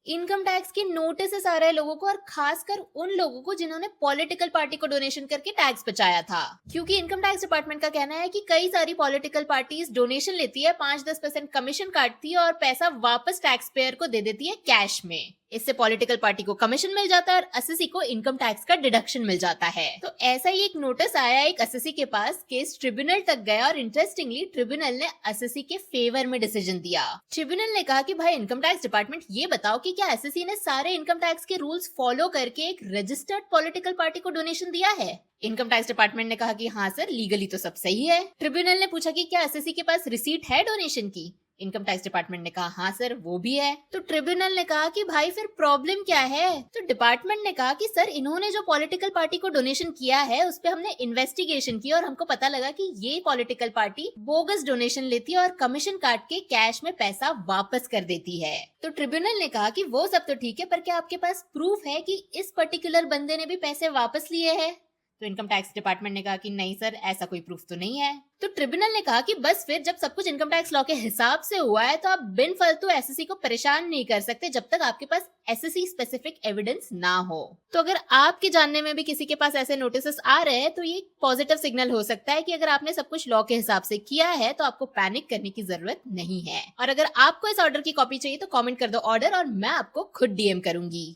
Income tax के notice आ रहे हैं लोगों को, और खासकर उन लोगों को जिन्होंने पॉलिटिकल पार्टी को डोनेशन करके टैक्स बचाया था। क्योंकि इनकम टैक्स डिपार्टमेंट का कहना है कि कई सारी पॉलिटिकल पार्टीज डोनेशन लेती है, 5-10% कमीशन काटती है और पैसा वापस टैक्स पेयर को दे देती है कैश में। इससे पॉलिटिकल पार्टी को कमीशन मिल जाता है और एसएससी को इनकम टैक्स का डिडक्शन मिल जाता है। तो ऐसा ही एक नोटिस आया एक एसएससी के पास, केस ट्रिब्यूनल तक गया और इंटरेस्टिंगली ट्रिब्यूनल ने एसएससी के फेवर में डिसीजन दिया। ट्रिब्यूनल ने कहा कि भाई इनकम टैक्स डिपार्टमेंट, ये बताओ कि क्या एसएससी ने सारे इनकम टैक्स के रूल्स फॉलो करके एक रजिस्टर्ड पॉलिटिकल पार्टी को डोनेशन दिया है? इनकम टैक्स डिपार्टमेंट ने कहा कि हाँ सर, लीगली तो सब सही है। ट्रिब्यूनल ने पूछा कि क्या एसएससी के पास रिसीट है डोनेशन की? इनकम टैक्स डिपार्टमेंट ने कहा हाँ सर, वो भी है। तो ट्रिब्यूनल ने कहा कि भाई फिर प्रॉब्लम क्या है? तो डिपार्टमेंट ने कहा कि सर, इन्होंने जो पॉलिटिकल पार्टी को डोनेशन किया है उस पे हमने इन्वेस्टिगेशन की और हमको पता लगा कि ये पॉलिटिकल पार्टी बोगस डोनेशन लेती है और कमीशन काट के कैश में पैसा वापस कर देती है। तो ट्रिब्यूनल ने कहा कि वो सब तो ठीक है, पर क्या आपके पास प्रूफ है कि इस पर्टिकुलर बंदे ने भी पैसे वापस लिए हैं? तो इनकम टैक्स डिपार्टमेंट ने कहा कि नहीं सर, ऐसा कोई प्रूफ तो नहीं है। तो ट्रिब्यूनल ने कहा कि बस फिर जब सब कुछ इनकम टैक्स लॉ के हिसाब से हुआ है तो आप बिन फालतू एसएससी को परेशान नहीं कर सकते जब तक आपके पास एसएससी स्पेसिफिक एविडेंस ना हो। तो अगर आपके जानने में भी किसी के पास ऐसे नोटिस आ रहे हैं तो ये पॉजिटिव सिग्नल हो सकता है कि अगर आपने सब कुछ लॉ के हिसाब से किया है तो आपको पैनिक करने की जरूरत नहीं है। और अगर आपको इस ऑर्डर की कॉपी चाहिए तो कॉमेंट कर दो ऑर्डर, और मैं आपको खुद डीएम करूंगी।